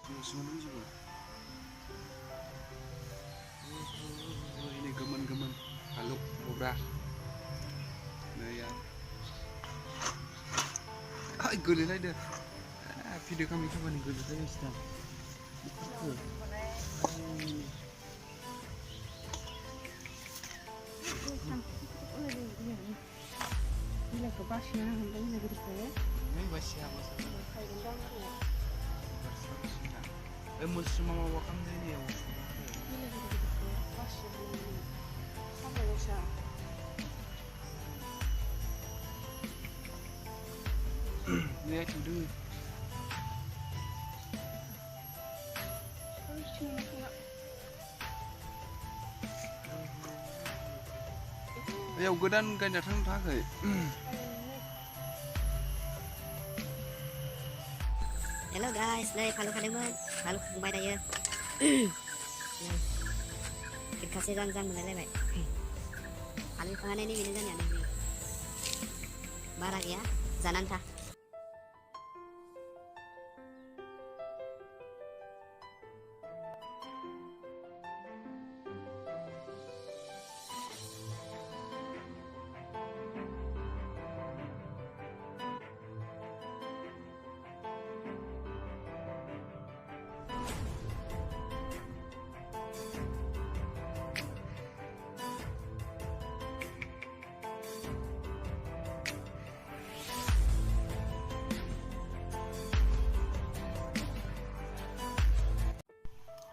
Semua juga. Ini gemen-gemen. Halo, kobra. Nah ya. Gulai lagi dah. Video kami kapan nih gulai lagi sedang. Ini ke pasnya, ini lagi dipakai. Ini basya masa. Musuh mama wakam ini ya. Ini lagi dipakai. Pasnya ini. Apa ya sah? Lihat dulu. Ayo godan ganjar thang थाखै Hello guys, đây Phalu Kademon, Phalu không bay đây nhá. Kita kasih rang mana lagi? Phalu pengen ini minum ya nih. Barak ya, jalan ta.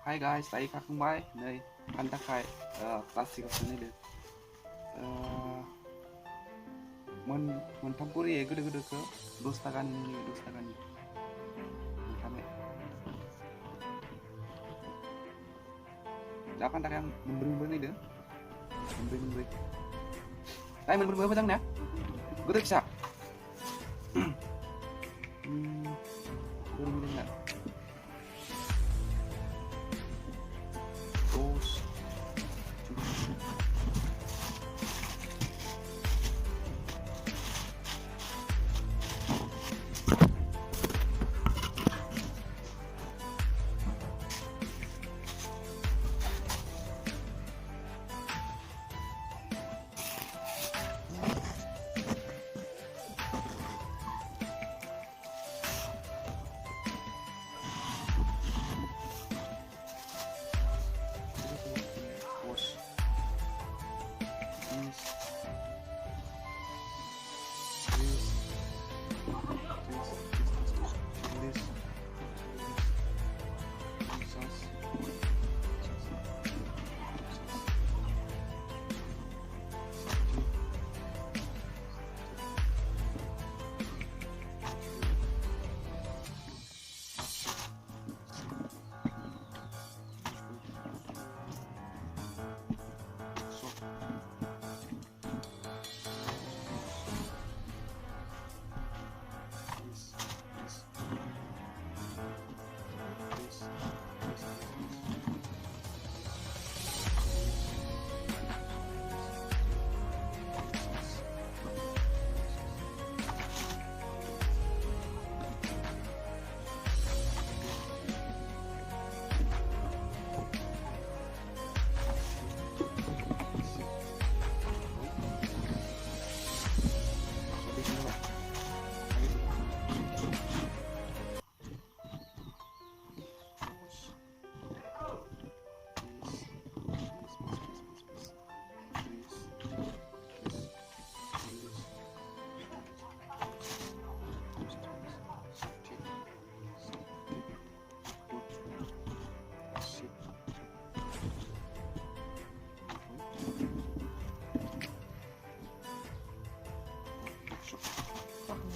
Hai guys, tadi kakak bay, nih kan tak kai klasik apa nih deh. Tampuri ya gede-gede ke dostakan ini. Kami. Jangan tak yang memberi nih deh. Memberi. Tapi memberi apa ya? Gede bisa. Memberi enggak? Terus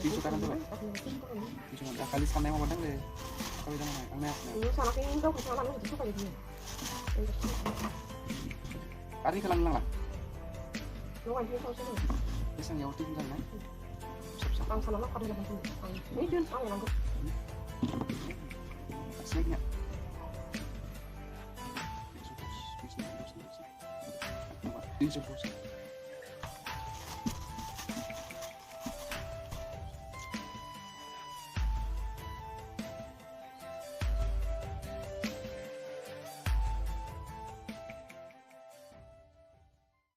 Tisu kanan tuh, tisu kanan. Kali sana yang mau padang deh. Kali sana yang aneh. Ini sama kayak ini dong, sama lu itu kayak gini. Kali kelang lah. Lu kan dia tahu sih. Bisa yang tinggal kan? Bang sana lo kada langsung. Ini dia tahu yang aku. Asiknya. Tisu.